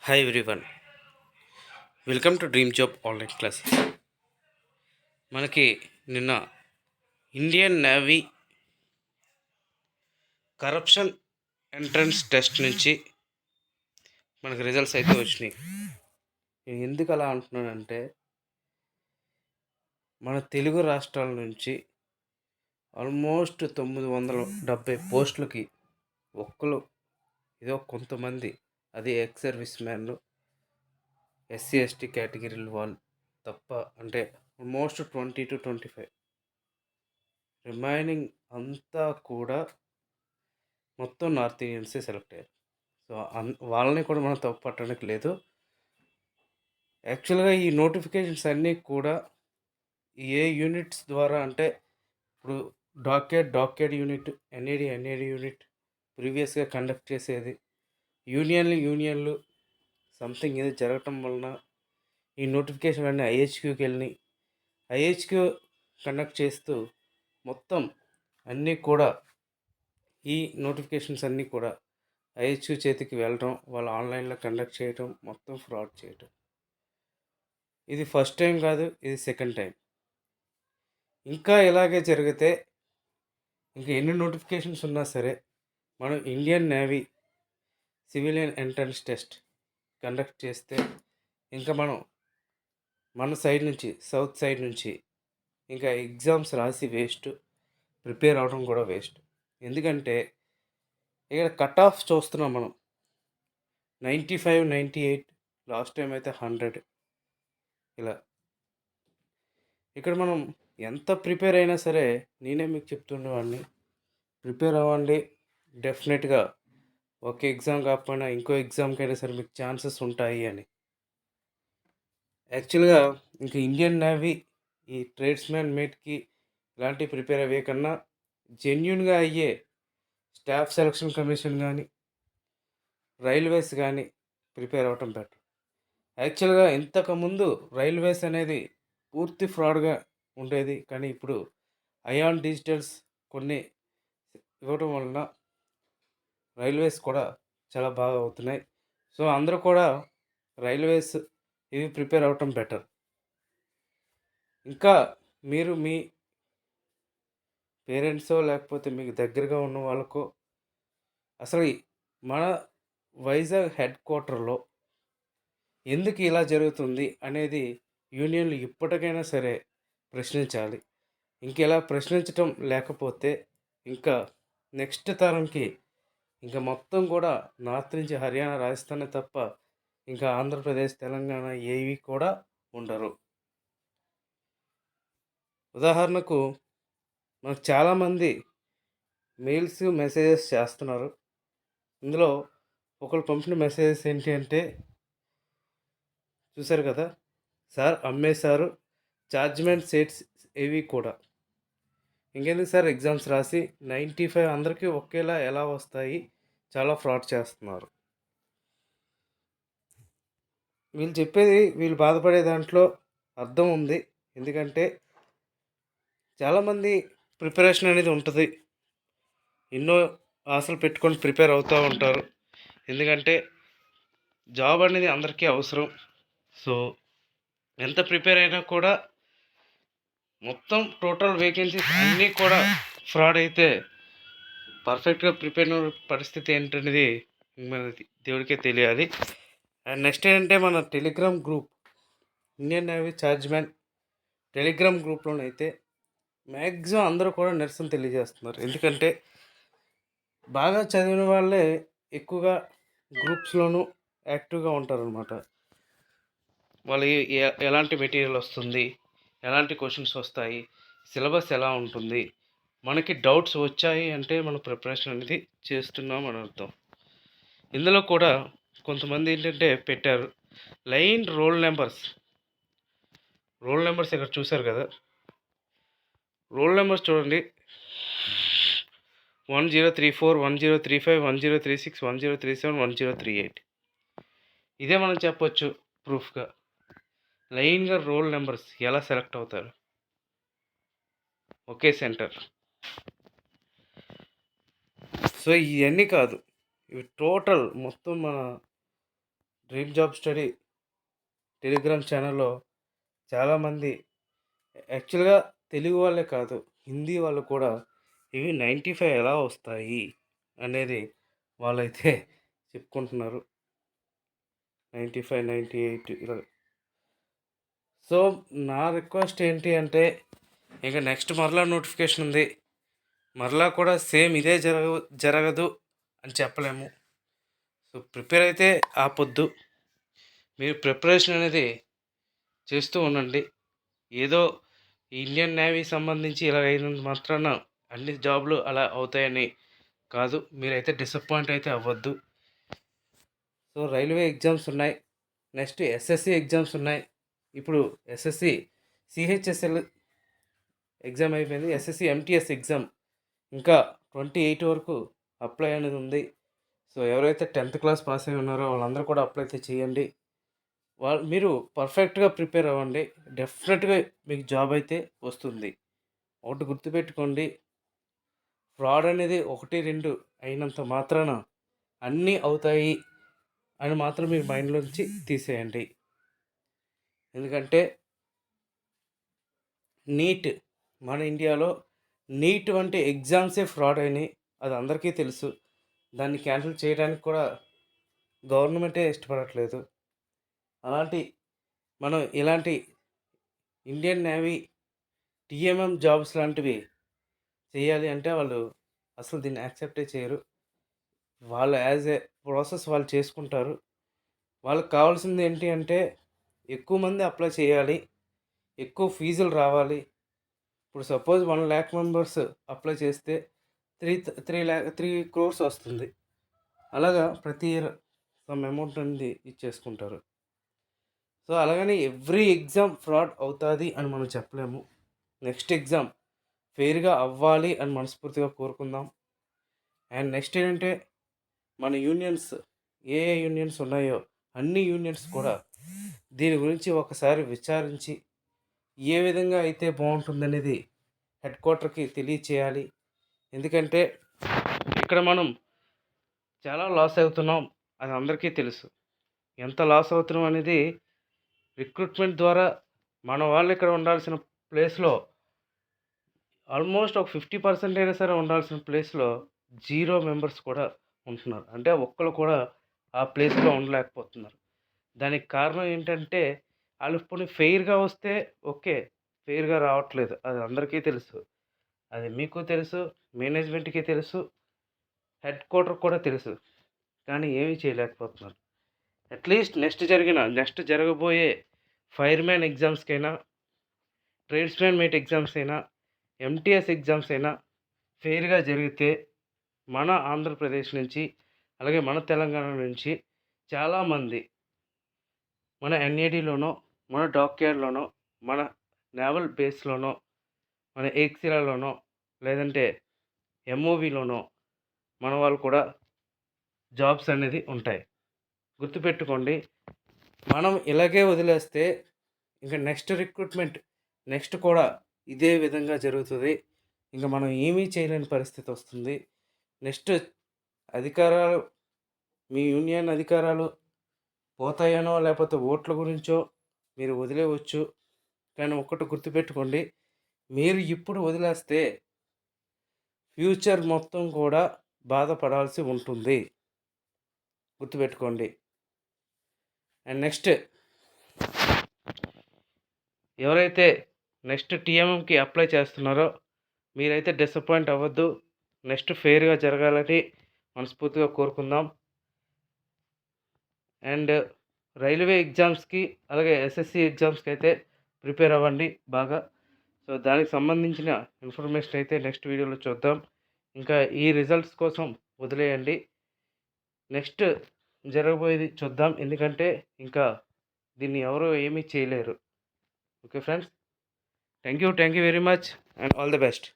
Hi everyone, welcome to dream job online class. మనకి నిన్న Indian navy corruption entrance test నుంచి మనకి results అయితే వచ్చినాయి. నేను ఎందుకు అలా అంటున్నానంటే, మన తెలుగు రాష్ట్రాల నుంచి ఆల్మోస్ట్ 970 పోస్టులకి ఒక్కరు ఏదో కొంతమంది, అది ఎక్స్ సర్వీస్ మ్యాన్లు, ఎస్సీ ఎస్టీ కేటగిరీల వాళ్ళు తప్ప, అంటే ఆల్మోస్ట్ 20 to 25 రిమైనింగ్ అంతా కూడా మొత్తం నార్త్ ఇండియన్సే సెలెక్ట్ అయ్యారు. సో వాళ్ళని కూడా మనం తప్పు పట్టడానికి లేదు. యాక్చువల్గా ఈ నోటిఫికేషన్స్ అన్నీ కూడా ఏ యూనిట్స్ ద్వారా అంటే, ఇప్పుడు డాక్యాడ్ యూనిట్, ఎన్ఏడి యూనిట్ ప్రీవియస్గా కండక్ట్ చేసేది, యూనియన్లు సంథింగ్ ఏదో జరగటం వలన ఈ నోటిఫికేషన్ అన్నీ ఐహెచ్క్యూకి వెళ్ళినాయి. ఐహెచ్క్యూ కండక్ట్ చేస్తూ మొత్తం అన్నీ కూడా ఈ నోటిఫికేషన్స్ అన్నీ కూడా ఐహెచ్క్యూ చేతికి వెళ్ళడం, వాళ్ళు ఆన్లైన్లో కండక్ట్ చేయడం, మొత్తం ఫ్రాడ్ చేయడం. ఇది ఫస్ట్ టైం కాదు, ఇది సెకండ్ టైం. ఇంకా ఇలాగే జరిగితే ఇంకా ఎన్ని నోటిఫికేషన్స్ ఉన్నా సరే మనం Indian navy civilian entrance test conduct చేస్తే ఇంకా మన సైడ్ నుంచి, సౌత్ సైడ్ నుంచి ఇంకా ఎగ్జామ్స్ రాసి వేస్ట్, ప్రిపేర్ అవడం కూడా వేస్ట్. ఎందుకంటే ఇక్కడ కట్ ఆఫ్ చూస్తున్నాం మనం 95, 98, లాస్ట్ టైం అయితే 100. ఇలా ఇక్కడ మనం ఎంత ప్రిపేర్ అయినా సరే, నేనే మీకు చెప్తుండేవాడిని, ప్రిపేర్ అవ్వండి, డెఫినెట్గా ఒక ఎగ్జామ్ కాకపోయినా ఇంకో ఎగ్జామ్కైనా సరే మీకు ఛాన్సెస్ ఉంటాయి అని. యాక్చువల్గా ఇంకా ఇండియన్ నేవీ ఈ ట్రేడ్స్మెన్ మేట్కి ఇలాంటివి ప్రిపేర్ అయ్యే కన్నా జెన్యున్గా అయ్యే స్టాఫ్ సెలక్షన్ కమిషన్ కానీ, రైల్వేస్ కానీ ప్రిపేర్ అవ్వటం బెటర్. యాక్చువల్గా ఇంతకుముందు రైల్వేస్ అనేది పూర్తి ఫ్రాడ్గా ఉండేది, కానీ ఇప్పుడు అయాన్ డిజిటల్స్ కొన్ని ఇవ్వడం వలన రైల్వేస్ కూడా చాలా బాగా అవుతున్నాయి. సో అందరూ కూడా రైల్వేస్ ఇవి ప్రిపేర్ అవ్వటం బెటర్. ఇంకా మీరు మీ పేరెంట్సో లేకపోతే మీకు దగ్గరగా ఉన్న వాళ్ళకో అసలు మన వైజాగ్ హెడ్ క్వార్టర్లో ఎందుకు ఇలా జరుగుతుంది అనేది యూనియన్లు ఇప్పటికైనా సరే ప్రశ్నించాలి. ఇంకెలా ప్రశ్నించటం లేకపోతే ఇంకా నెక్స్ట్ తరంకి ఇంకా మొత్తం కూడా నార్త్ నుంచి హర్యానా, రాజస్థానే తప్ప ఇంకా ఆంధ్రప్రదేశ్, తెలంగాణ ఏవి కూడా ఉండరు. ఉదాహరణకు మనకు చాలామంది మెయిల్స్, మెసేజెస్ చేస్తున్నారు. ఇందులో ఒకరు పంపిన మెసేజెస్ ఏంటి అంటే, చూశారు కదా సార్, అమ్మేశారు చార్జ్మెంట్ సెట్స్ ఏవి కూడా. ఇంకెందుకు సార్ ఎగ్జామ్స్ రాసి 95 అందరికీ ఒకేలా ఎలా వస్తాయి, చాలా ఫ్రాడ్ చేస్తున్నారు. వీళ్ళు చెప్పేది, వీళ్ళు బాధపడే దాంట్లో అర్థం ఉంది. ఎందుకంటే చాలామంది ప్రిపరేషన్ అనేది ఉంటుంది, ఎన్నో ఆశలు పెట్టుకొని ప్రిపేర్ అవుతూ ఉంటారు. ఎందుకంటే జాబ్ అనేది అందరికీ అవసరం. సో ఎంత ప్రిపేర్ అయినా కూడా మొత్తం టోటల్ వేకెన్సీస్ అన్నీ కూడా ఫ్రాడ్ అయితే పర్ఫెక్ట్గా ప్రిపేర్ అయిన పరిస్థితి ఏంటనేది మన దేవుడికే తెలియాలి. అండ్ నెక్స్ట్ ఏంటంటే, మన Telegram group, Indian navy chargeman Telegram గ్రూప్లోనైతే మ్యాక్సిమం అందరూ కూడా నిరసన తెలియజేస్తున్నారు. ఎందుకంటే బాగా చదివిన వాళ్ళే ఎక్కువగా గ్రూప్స్లోనూ యాక్టివ్గా ఉంటారనమాట. వాళ్ళు ఎలాంటి మెటీరియల్ వస్తుంది, ఎలాంటి క్వశ్చన్స్ వస్తాయి, సిలబస్ ఎలా ఉంటుంది, మనకి డౌట్స్ వచ్చాయి అంటే మనం ప్రిపరేషన్ అనేది చేస్తున్నాం అని అర్థం. ఇందులో కూడా కొంతమంది ఏంటంటే పెట్టారు లైన్ రోల్ నెంబర్స్ ఇక్కడ చూశారు కదా, రోల్ నెంబర్స్ చూడండి, 1034, 1035, 1036, 1037, 1038. ఇదే మనం చెప్పొచ్చు ప్రూఫ్గా. లైన్గా రోల్ నెంబర్స్ ఎలా సెలెక్ట్ అవుతారు ఒకే సెంటర్. సో ఇవన్నీ కాదు, ఇవి టోటల్ మొత్తం మన డ్రీమ్ జాబ్ స్టడీ టెలిగ్రామ్ ఛానల్లో చాలామంది యాక్చువల్గా తెలుగు వాళ్ళే కాదు, హిందీ వాళ్ళు కూడా ఇవి 95 ఎలా వస్తాయి అనేది వాళ్ళైతే చెప్పుకుంటున్నారు. 95, 98 ఇలా. సో నా రిక్వెస్ట్ ఏంటి అంటే, ఇక నెక్స్ట్ మరలా నోటిఫికేషన్ ఉంది, మరలా కూడా సేమ్ ఇదే జరగదు అని చెప్పలేము. సో ప్రిపేర్ అయితే ఆపొద్దు, మీరు ప్రిపరేషన్ అనేది చేస్తూ ఉండండి. ఏదో ఇండియన్ నేవీ సంబంధించి ఇలా అయినంత మాత్రాన అన్ని జాబ్లు అలా అవుతాయని కాదు, మీరైతే డిసప్పాయింట్ అయితే అవ్వద్దు. సో రైల్వే ఎగ్జామ్స్ ఉన్నాయి, నెక్స్ట్ ఎస్ఎస్సి ఎగ్జామ్స్ ఉన్నాయి. ఇప్పుడు ఎస్ఎస్సి సిహెచ్ఎస్ఎల్ ఎగ్జామ్ అయిపోయింది, ఎస్ఎస్సి ఎంటీఎస్ ఎగ్జామ్ ఇంకా 28 వరకు అప్లై అనేది ఉంది. సో ఎవరైతే 10th క్లాస్ పాస్ అయి ఉన్నారో వాళ్ళందరూ కూడా అప్లై అయితే చేయండి. మీరు పర్ఫెక్ట్గా ప్రిపేర్ అవ్వండి, డెఫినెట్గా మీకు జాబ్ అయితే వస్తుంది. ఒకటి గుర్తుపెట్టుకోండి, ఫ్రాడ్ అనేది 1, 2 అయినంత మాత్రాన అన్నీ అవుతాయి అని మాత్రం మీరు మైండ్లోంచి తీసేయండి. ఎందుకంటే నీట్, మన ఇండియాలో నీట్ వంటి ఎగ్జామ్సే ఫ్రాడ్ అయినాయి, అది అందరికీ తెలుసు. దాన్ని క్యాన్సిల్ చేయడానికి కూడా గవర్నమెంటే ఇష్టపడట్లేదు. అలాంటి మనం ఇలాంటి ఇండియన్ నేవీ టీఎంఎం జాబ్స్ లాంటివి చేయాలి అంటే వాళ్ళు అసలు దీన్ని యాక్సెప్టే చేయరు. వాళ్ళు యాజ్ ఏ ప్రాసెస్ వాళ్ళు చేసుకుంటారు. వాళ్ళకి కావాల్సింది ఏంటి అంటే ఎక్కువ మంది అప్లై చేయాలి, ఎక్కువ ఫీజులు రావాలి. ఇప్పుడు సపోజ్ 1 lakh మెంబర్స్ అప్లై చేస్తే 3 crores వస్తుంది. అలాగా ప్రతి ఇయర్ సమ్ అమౌంట్ అనేది ఇచ్చేసుకుంటారు. సో అలాగని ఎవ్రీ ఎగ్జామ్ ఫ్రాడ్ అవుతుంది అని మనం చెప్పలేము. నెక్స్ట్ ఎగ్జామ్ ఫెయిర్గా అవ్వాలి అని మనస్ఫూర్తిగా కోరుకుందాం. అండ్ నెక్స్ట్ ఏంటంటే మన యూనియన్స్, ఏ యూనియన్స్ ఉన్నాయో అన్ని యూనియన్స్ కూడా దీని గురించి ఒకసారి విచారించి ఏ విధంగా అయితే బాగుంటుందనేది హెడ్ క్వార్టర్కి తెలియచేయాలి. ఎందుకంటే ఇక్కడ మనం చాలా లాస్ అవుతున్నాం, అది అందరికీ తెలుసు. ఎంత లాస్ అవుతున్నాం అనేది రిక్రూట్మెంట్ ద్వారా మన వాళ్ళు ఇక్కడ ఉండాల్సిన ప్లేస్లో ఆల్మోస్ట్ ఒక 50% అయినా సరే ఉండాల్సిన ప్లేస్లో 0 మెంబర్స్ కూడా ఉంటున్నారు. అంటే ఒక్కరు కూడా ఆ ప్లేస్లో ఉండలేకపోతున్నారు. దానికి కారణం ఏంటంటే వాళ్ళు ఇప్పుడు ఫెయిర్గా వస్తే ఓకే, ఫెయిర్గా రావట్లేదు, అది అందరికీ తెలుసు, అది మీకు తెలుసు, మేనేజ్మెంట్కి తెలుసు, హెడ్ క్వార్టర్ కూడా తెలుసు. కానీ ఏమీ చేయలేకపోతున్నారు. అట్లీస్ట్ నెక్స్ట్ జరగబోయే ఫైర్మ్యాన్ ఎగ్జామ్స్కైనా, ట్రేడ్స్మెన్ మేట్ ఎగ్జామ్స్ అయినా, ఎంటీఎస్ ఎగ్జామ్స్ అయినా ఫెయిర్గా జరిగితే మన ఆంధ్రప్రదేశ్ నుంచి అలాగే మన తెలంగాణ నుంచి చాలామంది మన ఎన్ఏడిలోనో, మన డాక్యార్డ్లోనో, మన నేవల్ బేస్లోనో, మన ఏక్సిరాలోనో, లేదంటే ఎంఓవిలోనో మన వాళ్ళు కూడా జాబ్స్ అనేది ఉంటాయి. గుర్తుపెట్టుకోండి, మనం ఇలాగే వదిలేస్తే ఇంకా నెక్స్ట్ రిక్రూట్మెంట్ నెక్స్ట్ కూడా ఇదే విధంగా జరుగుతుంది. ఇంకా మనం ఏమీ చేయలేని పరిస్థితి వస్తుంది. నెక్స్ట్ అధికారాలు, మీ యూనియన్ అధికారాలు పోతాయనో లేకపోతే ఓట్ల గురించో మీరు వదిలేవచ్చు. కానీ ఒక్కటి గుర్తుపెట్టుకోండి, మీరు ఇప్పుడు వదిలేస్తే ఫ్యూచర్ మొత్తం కూడా బాధపడాల్సి ఉంటుంది. గుర్తుపెట్టుకోండి. అండ్ నెక్స్ట్ ఎవరైతే నెక్స్ట్ టీఎంఎంకి అప్లై చేస్తున్నారో మీరైతే డిసప్పాయింట్ అవ్వద్దు. నెక్స్ట్ ఫెయిర్గా జరగాలని మనస్ఫూర్తిగా కోరుకుందాం. అండ్ రైల్వే ఎగ్జామ్స్కి అలాగే ఎస్ఎస్సి ఎగ్జామ్స్కి అయితే ప్రిపేర్ అవ్వండి బాగా. సో దానికి సంబంధించిన ఇన్ఫర్మేషన్ అయితే నెక్స్ట్ వీడియోలో చూద్దాం. ఇంకా ఈ రిజల్ట్స్ కోసం వదిలేయండి, నెక్స్ట్ జరగబోయేది చూద్దాం. ఎందుకంటే ఇంకా దీన్ని ఎవరు ఏమీ చేయలేరు. Okay friends, thank you very much and all the best.